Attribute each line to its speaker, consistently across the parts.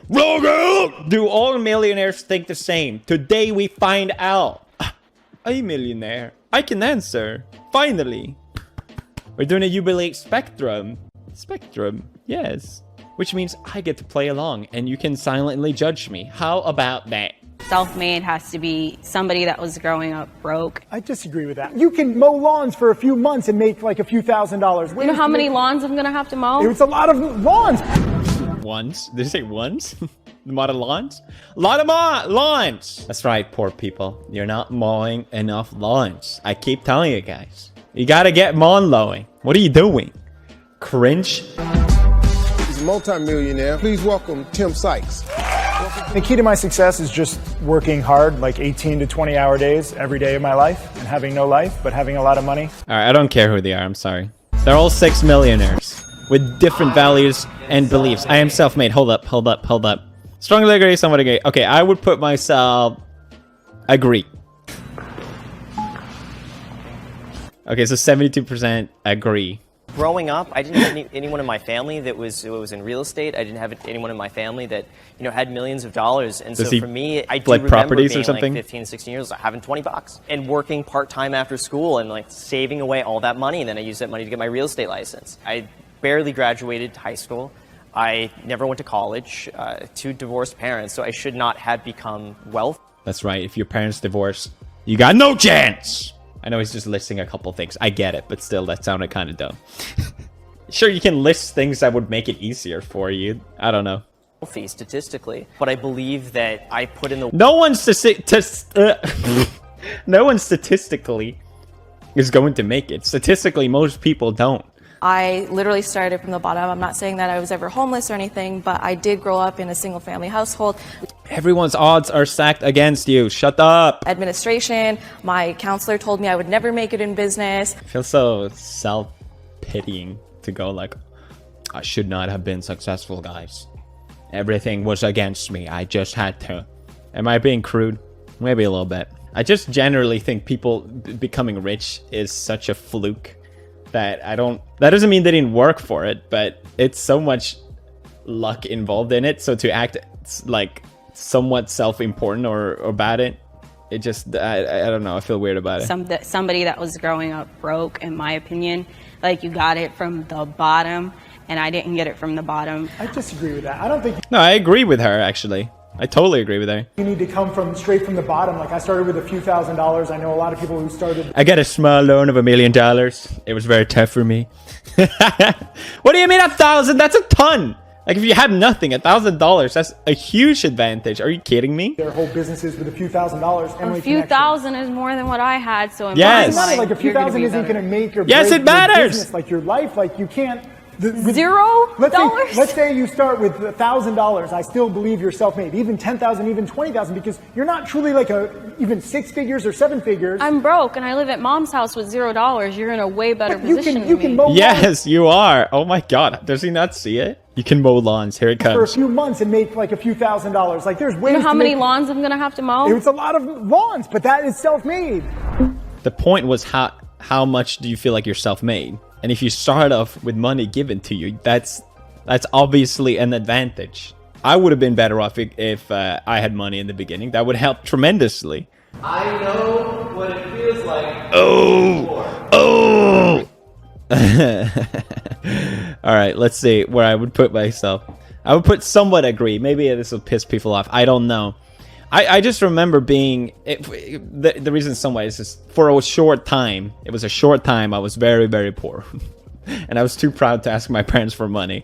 Speaker 1: Do all millionaires think the same? Today we find out. A millionaire. I can answer. Finally. We're doing a Jubilee Spectrum. Spectrum, yes. Which means I get to play along and you can silently judge me. How about that?
Speaker 2: Self-made has to be somebody that was growing up broke.
Speaker 3: I disagree with that. You can mow lawns for a few months and make like a few $1,000s.
Speaker 2: You know how many lawns I'm gonna have to mow?
Speaker 3: It's a lot of lawns.
Speaker 1: Ones? Did you say ones? A lot of lawns? A lot of lawns! That's right, poor people. You're not mowing enough lawns. I keep telling you guys. You gotta get lawn mowing. What are you doing? Cringe?
Speaker 4: He's a multi-millionaire. Please welcome Tim Sykes.
Speaker 3: The key to my success is just working hard, like 18 to 20-hour days every day of my life, and having no life, but having a lot of money.
Speaker 1: Alright, I don't care who they are, I'm sorry. They're all 6 millionaires with different values and beliefs. I am self-made. Hold up. Strongly agree, somewhat agree. Okay, I would put myself... agree. Okay, so 72% agree.
Speaker 5: Growing up, I didn't have anyone in my family that was in real estate. I didn't have anyone in my family that, you know, had millions of dollars. And so for me, I do remember
Speaker 1: properties
Speaker 5: being
Speaker 1: or something?
Speaker 5: like 15, 16 years old, having $20 and working part-time after school and like saving away all that money. And then I used that money to get my real estate license. I barely graduated high school. I never went to college, 2 divorced parents, so I should not have become wealthy.
Speaker 1: That's right, if your parents divorce, you got no chance! I know he's just listing a couple things. I get it, but still, that sounded kind of dumb. Sure, you can list things that would make it easier for you. I don't know.
Speaker 5: Statistically, but I believe that I put in the...
Speaker 1: No one statistically is going to make it. Statistically, most people don't.
Speaker 6: I literally started from the bottom. I'm not saying that I was ever homeless or anything, but I did grow up in a single-family household.
Speaker 1: Everyone's odds are stacked against you. Shut up.
Speaker 6: Administration, my counselor told me I would never make it in business.
Speaker 1: I feel so self-pitying to go like, I should not have been successful, guys. Everything was against me. I just had to. Am I being crude? Maybe a little bit. I just generally think people becoming rich is such a fluke that that doesn't mean they didn't work for it, but it's so much luck involved in it. So to act like somewhat self-important or about it just, I don't know, I feel weird about it.
Speaker 2: Somebody that was growing up broke, in my opinion, like you got it from the bottom, and I didn't get it from the bottom.
Speaker 3: I disagree with that. I don't think...
Speaker 1: No, I agree with her, actually. I totally agree with her.
Speaker 3: You need to come straight from the bottom. Like I started with a few $1,000s. I know a lot of people who started...
Speaker 1: I got a small loan of $1 million. It was very tough for me. What do you mean 1,000? That's a ton. Like if you have nothing, $1,000, that's a huge advantage. Are you kidding me?
Speaker 3: Their whole businesses with a few $1,000s.
Speaker 2: A few thousand is more than what I had, so
Speaker 1: yes.
Speaker 3: Like a few thousand isn't going to make or break
Speaker 1: yes, it matters.
Speaker 3: your business, like your life. Like you can't...
Speaker 2: $0?
Speaker 3: Let's say you start with $1,000. I still believe you're self-made. Even 10,000, even 20,000, because you're not truly like even 6 figures or 7 figures.
Speaker 2: I'm broke and I live at mom's house with $0. You're in a way better position
Speaker 3: you can mow
Speaker 1: yes, you are. Oh my God, does he not see it? You can mow lawns. Here it comes.
Speaker 3: For a few months and make like a few $1,000s. Like there's ways.
Speaker 2: You know how many lawns I'm gonna have to mow?
Speaker 3: It's a lot of lawns, but that is self-made.
Speaker 1: The point was how much do you feel like you're self-made? And if you start off with money given to you, that's obviously an advantage. I would have been better off if I had money in the beginning. That would help tremendously.
Speaker 7: I know what it feels like.
Speaker 1: Oh! All right, let's see where I would put myself. I would put somewhat agree. Maybe this will piss people off. I don't know. I just remember being... the reason somewhat is just for a short time. It was a short time. I was very, very poor. And I was too proud to ask my parents for money.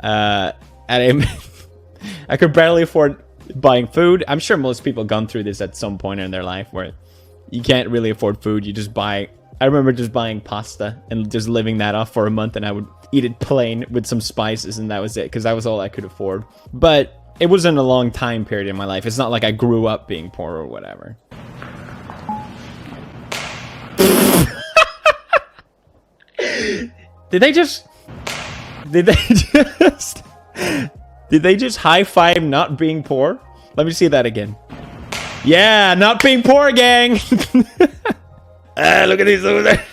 Speaker 1: And I could barely afford buying food. I'm sure most people gone through this at some point in their life where you can't really afford food. You just buy... I remember just buying pasta and just living that off for a month, and I would eat it plain with some spices, and that was it, because that was all I could afford. But it wasn't a long time period in my life. It's not like I grew up being poor or whatever. Did they just high five not being poor? Let me see that again. Yeah, not being poor, gang. Look at these over there.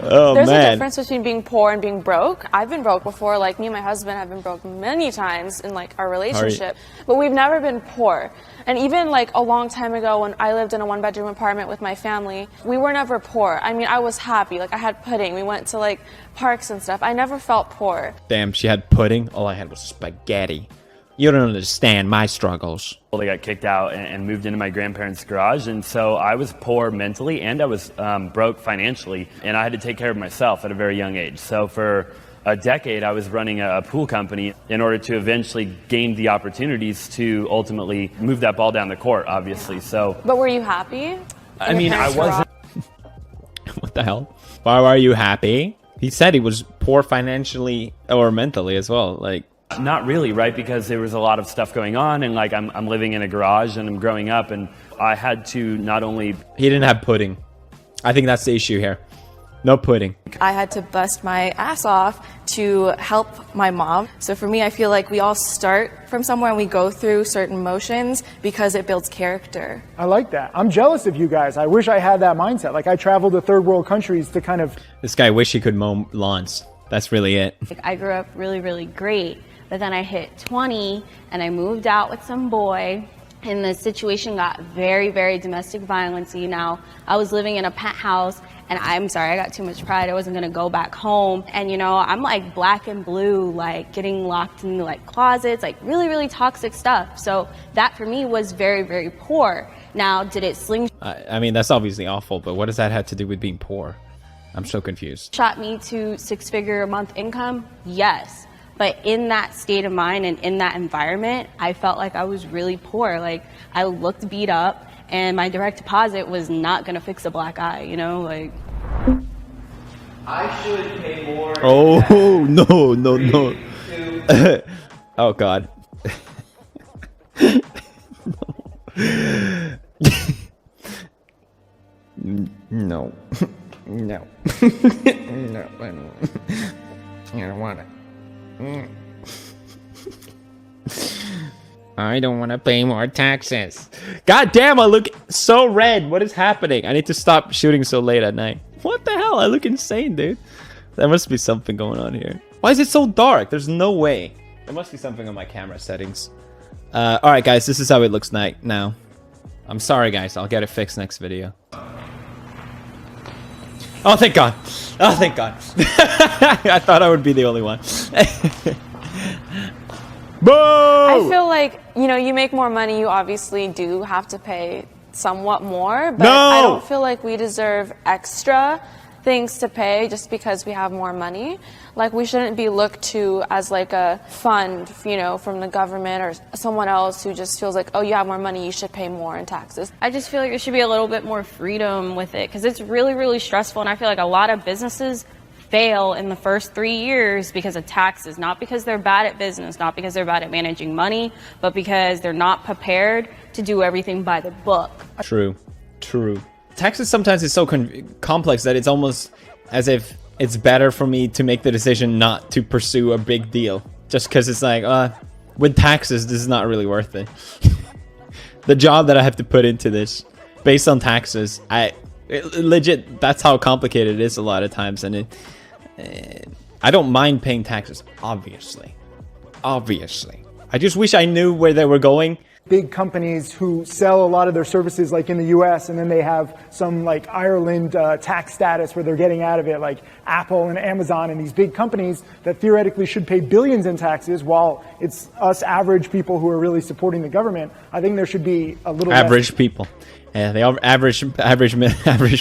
Speaker 1: Oh,
Speaker 6: There's
Speaker 1: man.
Speaker 6: a difference between being poor and being broke. I've been broke before. Like, me and my husband have been broke many times in, like, our relationship. But we've never been poor. And even, like, a long time ago when I lived in a one-bedroom apartment with my family, we were never poor. I mean, I was happy. Like, I had pudding. We went to, like, parks and stuff. I never felt poor.
Speaker 1: Damn, she had pudding. All I had was spaghetti. You don't understand my struggles.
Speaker 8: Well, I got kicked out and moved into my grandparents' garage, and so I was poor mentally and I was broke financially, and I had to take care of myself at a very young age. So for a decade, I was running a pool company in order to eventually gain the opportunities to ultimately move that ball down the court, obviously. So,
Speaker 6: But were you happy?
Speaker 8: I mean, I wasn't.
Speaker 1: What the hell? Why are you happy? He said he was poor financially or mentally as well. Like,
Speaker 8: Not really, right? Because there was a lot of stuff going on, and like I'm living in a garage and I'm growing up, and I had to not only.
Speaker 1: he didn't have pudding. I think that's the issue here. No pudding.
Speaker 6: I had to bust my ass off to help my mom. So for me, I feel like we all start from somewhere and we go through certain motions because it builds character.
Speaker 3: I like that. I'm jealous of you guys. I wish I had that mindset. Like, I traveled to third world countries to kind of...
Speaker 1: This guy wish he could mow lawns. That's really it.
Speaker 2: Like, I grew up really, really great, but then I hit 20 and I moved out with some boy. And the situation got very, very domestic violence-y. Now, I was living in a penthouse, and I'm sorry, I got too much pride. I wasn't gonna go back home. And you know, I'm like black and blue, like getting locked into like closets, like really, really toxic stuff. So that for me was very, very poor. Now, did it
Speaker 1: I mean, that's obviously awful, but what does that have to do with being poor? I'm so confused.
Speaker 2: shot me to six-figure a month income? Yes. But in that state of mind and in that environment, I felt like I was really poor. Like, I looked beat up, and my direct deposit was not gonna fix a black eye, you know? Like,
Speaker 7: I should pay more.
Speaker 1: Oh, no. Oh, God. No. No. No, I don't want it. I don't want to pay more taxes. God damn, I look so red. What is happening? I need to stop shooting so late at night. What the hell? I look insane, dude. There must be something going on here. Why is it so dark? There's no way. There must be something on my camera settings. Alright, guys, this is how it looks now. I'm sorry, guys. I'll get it fixed next video. Oh, thank God. Oh, thank God. I thought I would be the only one. Boo!
Speaker 6: I feel like, you know, you make more money, you obviously do have to pay somewhat more, but I don't feel like we deserve extra things to pay just because we have more money. Like, we shouldn't be looked to as like a fund, you know, from the government or someone else who just feels like, oh, you have more money, you should pay more in taxes.
Speaker 2: I just feel like there should be a little bit more freedom with it, because it's really, really stressful, and I feel like a lot of businesses fail in the first 3 years because of taxes, not because they're bad at business, not because they're bad at managing money, but because they're not prepared to do everything by the book.
Speaker 1: True. Taxes sometimes is so complex that it's almost as if it's better for me to make the decision not to pursue a big deal. Just because it's like, with taxes, this is not really worth it. The job that I have to put into this, based on taxes, legit, that's how complicated it is a lot of times. And I don't mind paying taxes, obviously. I just wish I knew where they were going.
Speaker 3: Big companies who sell a lot of their services like in the US, and then they have some like Ireland tax status where they're getting out of it, like Apple and Amazon and these big companies that theoretically should pay billions in taxes while it's us average people who are really supporting the government. I think there should be a little
Speaker 1: average people. Yeah, they are average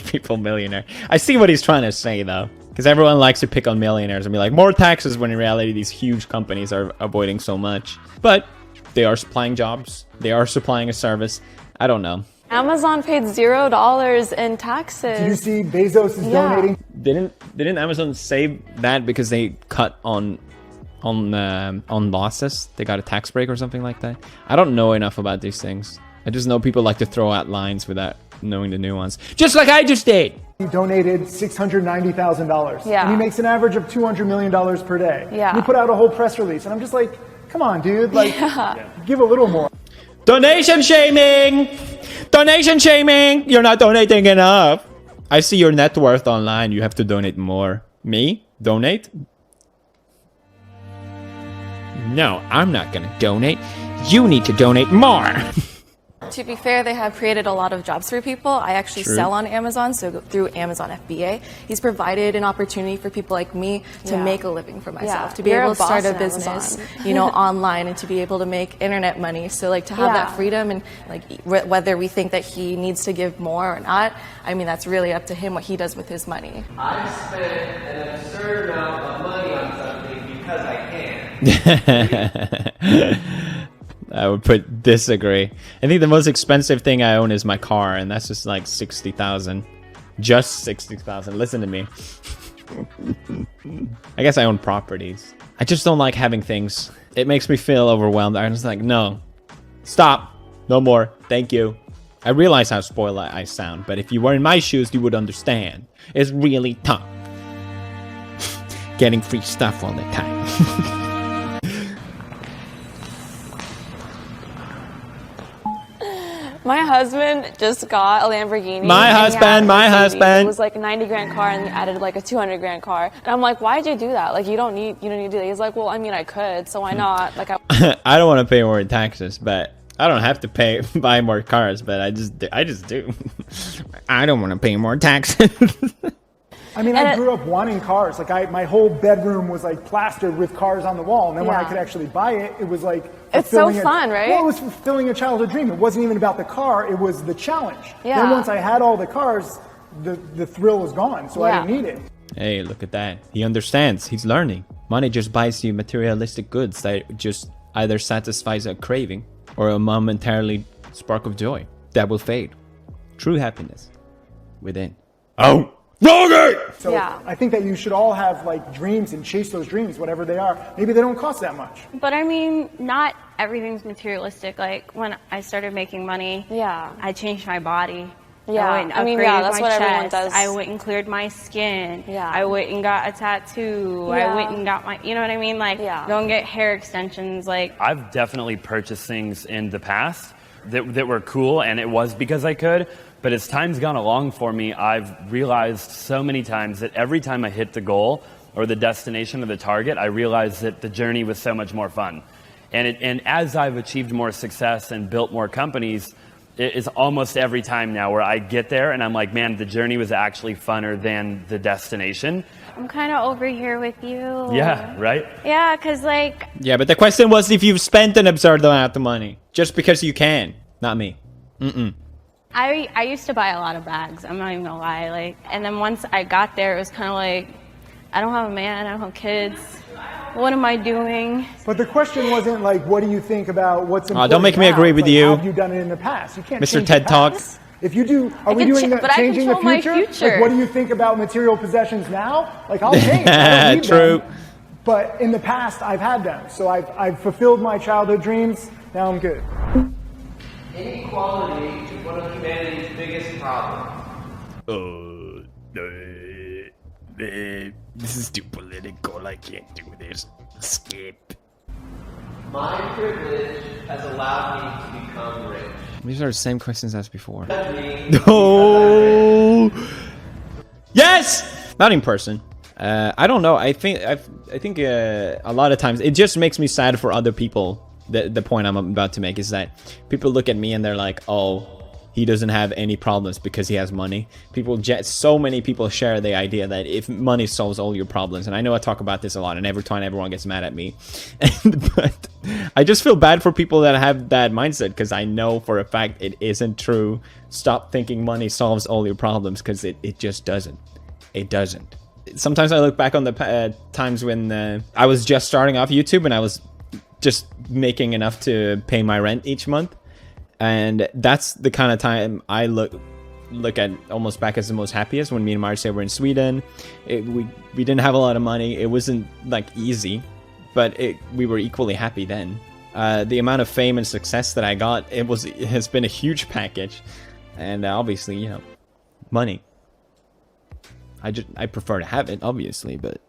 Speaker 1: people millionaire. I see what he's trying to say though, because everyone likes to pick on millionaires and be like, more taxes, when in reality these huge companies are avoiding so much. But they are supplying jobs. They are supplying a service. I don't know.
Speaker 6: Amazon paid $0 in taxes.
Speaker 3: Did you see Bezos is donating?
Speaker 1: Didn't Amazon say that because they cut on losses? They got a tax break or something like that. I don't know enough about these things. I just know people like to throw out lines without knowing the nuance. Just like I just did.
Speaker 3: He donated $690,000.
Speaker 6: Yeah.
Speaker 3: And he makes an average of $200 million per day.
Speaker 6: Yeah.
Speaker 3: And he put out a whole press release, and I'm just like, come on, dude, like, give a little more.
Speaker 1: Donation shaming! Donation shaming! You're not donating enough. I see your net worth online. You have to donate more. Me? Donate? No, I'm not gonna donate. You need to donate more.
Speaker 9: To be fair, they have created a lot of jobs for people. I actually sell on Amazon, so through Amazon FBA, he's provided an opportunity for people like me to make a living for myself, to be able to start a business, you know, online, and to be able to make internet money. So like to have that freedom, and like whether we think that he needs to give more or not, I mean, that's really up to him what he does with his money.
Speaker 7: I spent an absurd amount of money on something because I can.
Speaker 1: I would put disagree. I think the most expensive thing I own is my car, and that's just like 60,000. Just 60,000. Listen to me. I guess I own properties. I just don't like having things. It makes me feel overwhelmed. I'm just like, no. Stop. No more. Thank you. I realize how spoiled I sound, but if you were in my shoes, you would understand. It's really tough. Getting free stuff all the time.
Speaker 6: My husband just got a Lamborghini.
Speaker 1: My husband.
Speaker 6: It was like a 90 grand car and added like a 200 grand car. And I'm like, why'd you do that? Like, you don't need to do that. He's like, well, I mean, I could, so why not? Like,
Speaker 1: I don't want to pay more taxes, but I don't have to buy more cars, but I just do. I don't want to pay more taxes.
Speaker 3: I mean, I grew up wanting cars. Like my whole bedroom was like plastered with cars on the wall. And then when I could actually buy it, it was like
Speaker 6: it's so fun, right?
Speaker 3: Well, it was fulfilling a childhood dream. It wasn't even about the car. It was the challenge. Yeah. Then once I had all the cars, the thrill was gone. So I didn't need it.
Speaker 1: Hey, look at that. He understands. He's learning. Money just buys you materialistic goods that just either satisfies a craving or a momentarily spark of joy that will fade. True happiness within. Oh!
Speaker 3: So I think that you should all have like dreams and chase those dreams, whatever they are. Maybe they don't cost that much.
Speaker 2: But I mean, not everything's materialistic. Like when I started making money, I changed my body.
Speaker 6: Yeah,
Speaker 2: I went and upgraded
Speaker 6: that's
Speaker 2: my
Speaker 6: what
Speaker 2: chest.
Speaker 6: Everyone does.
Speaker 2: I went and cleared my skin.
Speaker 6: Yeah.
Speaker 2: I went and got a tattoo. I went and got my, you know what I mean? Like, go and get hair extensions. Like,
Speaker 8: I've definitely purchased things in the past that were cool, and it was because I could. But as time's gone along for me, I've realized so many times that every time I hit the goal or the destination or the target, I realized that the journey was so much more fun. And as I've achieved more success and built more companies, it is almost every time now where I get there and I'm like, man, the journey was actually funner than the destination.
Speaker 2: I'm kind of over here with you.
Speaker 8: Yeah, right?
Speaker 2: Yeah, because like...
Speaker 1: Yeah, but the question was if you've spent an absurd amount of money. Just because you can. Not me.
Speaker 2: I used to buy a lot of bags. I'm not even gonna lie. Like, and then once I got there, it was kind of like, I don't have a man, I don't have kids. What am I doing?
Speaker 3: But the question wasn't like, what do you think about what's important?
Speaker 1: Don't make me agree with you.
Speaker 3: Have you done it in the past? You can't.
Speaker 1: Mr. TED Talk.
Speaker 3: If you do, are we doing that, changing the future? Like, what do you think about material possessions now? Like, I'll change. I don't need
Speaker 1: True.
Speaker 3: them. But in the past, I've had them. So I've fulfilled my childhood dreams. Now I'm good.
Speaker 7: Inequality is one of humanity's biggest problems.
Speaker 1: This is too political. I can't do this. Skip.
Speaker 7: My privilege has allowed me to become rich.
Speaker 1: These are the same questions as before.
Speaker 7: No.
Speaker 1: Yes! Not in person. I don't know. I think a lot of times it just makes me sad for other people. The point I'm about to make is that people look at me and they're like, oh, he doesn't have any problems because he has money. So many people share the idea that if money solves all your problems, and I know I talk about this a lot, and every time everyone gets mad at me, but I just feel bad for people that have that mindset because I know for a fact it isn't true. Stop thinking money solves all your problems because it just doesn't. It doesn't. Sometimes I look back on the times when I was just starting off YouTube and I was just making enough to pay my rent each month, and that's the kind of time I look at almost back as the most happiest. When me and Marcia were in Sweden, we didn't have a lot of money. It wasn't like easy, but we were equally happy then. The amount of fame and success that I got, it has been a huge package, and obviously, you know, money. I prefer to have it, obviously, but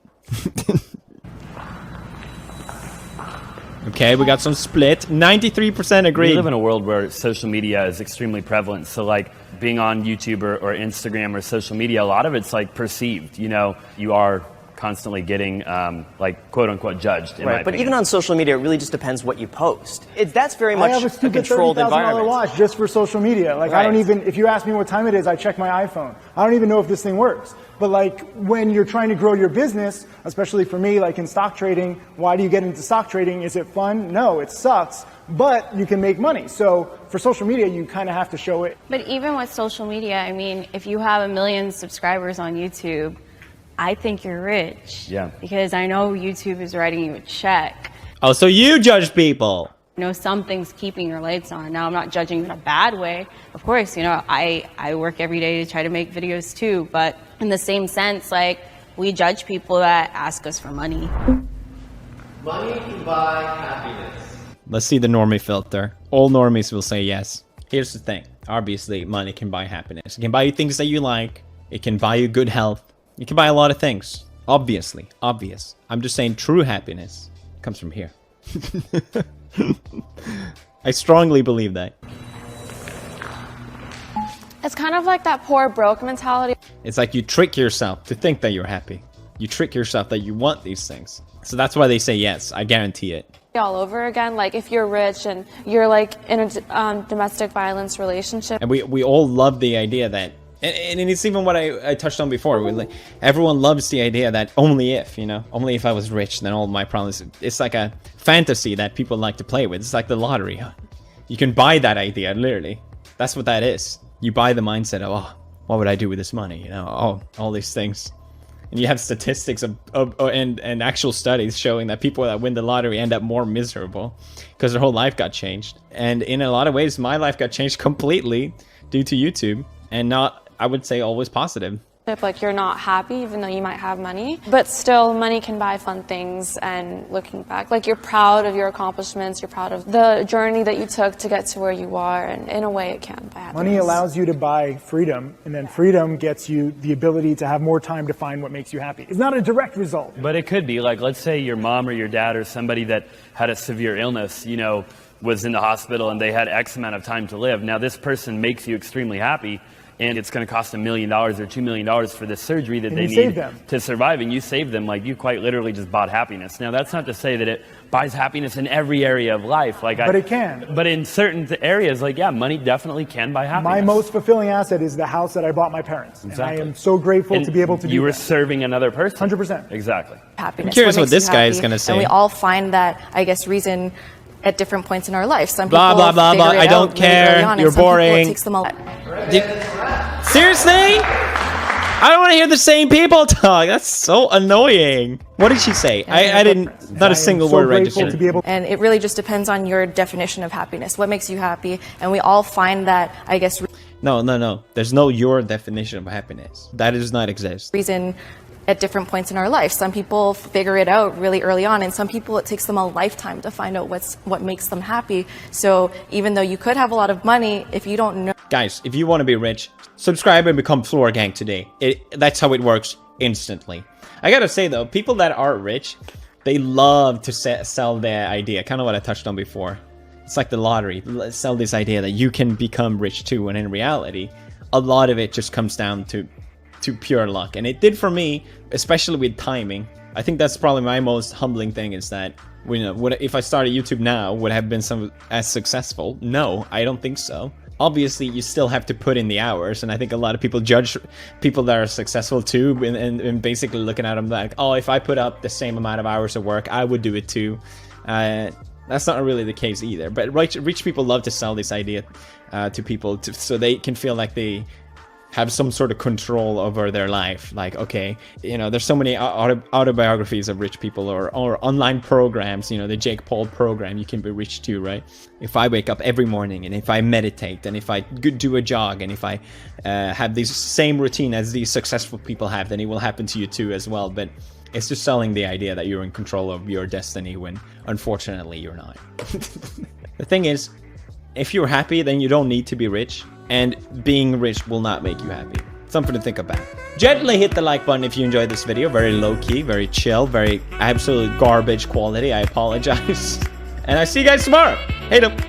Speaker 1: Okay, we got some split. 93% agreed.
Speaker 8: We live in a world where social media is extremely prevalent. So like being on YouTube or Instagram or social media, a lot of it's like perceived. You know, you are constantly getting like quote unquote judged.
Speaker 5: Right, but even on social media, it really just depends what you post. That's very much
Speaker 3: I have a stupid
Speaker 5: controlled environment.
Speaker 3: watch just for social media. Like I don't even, if you ask me what time it is, I check my iPhone. I don't even know if this thing works. But like when you're trying to grow your business, especially for me, like in stock trading, why do you get into stock trading? Is it fun? No, it sucks, but you can make money. So for social media, you kind of have to show it.
Speaker 2: But even with social media, I mean, if you have 1 million subscribers on YouTube, I think you're rich.
Speaker 8: Yeah.
Speaker 2: Because I know YouTube is writing you a check.
Speaker 1: Oh, so you judge people.
Speaker 2: You know, something's keeping your lights on. Now, I'm not judging in a bad way. Of course, you know, I work every day to try to make videos too. But in the same sense, like, we judge people that ask us for money.
Speaker 7: Money can buy happiness.
Speaker 1: Let's see the normie filter. All normies will say yes. Here's the thing. Obviously, money can buy happiness. It can buy you things that you like. It can buy you good health. You can buy a lot of things. Obviously. Obvious. I'm just saying true happiness comes from here. I strongly believe that.
Speaker 6: It's kind of like that poor broke mentality.
Speaker 1: It's like you trick yourself to think that you're happy. You trick yourself that you want these things. So that's why they say yes. I guarantee it.
Speaker 6: All over again, like if you're rich and you're like in a domestic violence relationship.
Speaker 1: And we all love the idea that, and it's even what I touched on before. Like, everyone loves the idea that only if, you know, only if I was rich, then all my problems. It's like a fantasy that people like to play with. It's like the lottery. You can buy that idea, literally. That's what that is. You buy the mindset of, oh, what would I do with this money? You know, oh, all these things. And you have statistics and actual studies showing that people that win the lottery end up more miserable because their whole life got changed. And in a lot of ways, my life got changed completely due to YouTube, and not, I would say, always positive.
Speaker 6: Like you're not happy even though you might have money, but still money can buy fun things. And looking back, like you're proud of your accomplishments, you're proud of the journey that you took to get to where you are, and in a way it can buy happiness.
Speaker 3: Money allows you to buy freedom, and then freedom gets you the ability to have more time to find what makes you happy. It's not a direct result.
Speaker 8: But it could be, like, let's say your mom or your dad or somebody that had a severe illness, you know, was in the hospital and they had X amount of time to live. Now this person makes you extremely happy, and it's going to cost $1 million or $2 million for this surgery that they need to survive, and you save them. Like, you quite literally just bought happiness. Now, that's not to say that it buys happiness in every area of life. Like,
Speaker 3: but it can.
Speaker 8: But in certain areas, like, yeah, money definitely can buy happiness.
Speaker 3: My most fulfilling asset is the house that I bought my parents.
Speaker 8: Exactly.
Speaker 3: And I am so grateful to be able to do that.
Speaker 8: You were serving another person.
Speaker 3: 100%.
Speaker 8: Exactly.
Speaker 9: Happiness.
Speaker 1: I'm curious what this guy is going to say.
Speaker 9: And we all find that, I guess, reason at different points in our life. Some
Speaker 1: blah,
Speaker 9: people
Speaker 1: blah, blah, blah. I don't care. You're boring.
Speaker 9: Takes them
Speaker 1: Seriously? I don't want to hear the same people talk. That's so annoying. What did she say? I didn't, not a single word registered.
Speaker 9: And it really just depends on your definition of happiness. What makes you happy? And we all find that, I guess.
Speaker 1: No. There's no your definition of happiness. That does not exist.
Speaker 9: Reason at different points in our life. Some people figure it out really early on, and some people it takes them a lifetime to find out what makes them happy. So even though you could have a lot of money, if you don't know.
Speaker 1: Guys, if you want to be rich, subscribe and become Floor Gang today. That's how it works instantly. I gotta say though, people that are rich, they love to sell their idea. Kind of what I touched on before. It's like the lottery. Sell this idea that you can become rich too, and in reality, a lot of it just comes down to pure luck. And it did for me, especially with timing. I think that's probably my most humbling thing, is that, you know, if I started YouTube now, would I have been as successful? No, I don't think so. Obviously, you still have to put in the hours, and I think a lot of people judge people that are successful too, and basically looking at them like, oh, if I put up the same amount of hours of work, I would do it too. That's not really the case either. But rich people love to sell this idea to people so they can feel like they have some sort of control over their life. Like, okay, you know, there's so many autobiographies of rich people, or online programs, you know, the Jake Paul program, you can be rich too, right? If I wake up every morning, and if I meditate, and if I do a jog, and if I have this same routine as these successful people have, then it will happen to you too as well. But it's just selling the idea that you're in control of your destiny, when unfortunately you're not. The thing is, if you're happy, then you don't need to be rich. And being rich will not make you happy. Something to think about. Gently hit the like button if you enjoyed this video. Very low-key, very chill, very absolute garbage quality. I apologize. And I see you guys tomorrow. Hate 'em.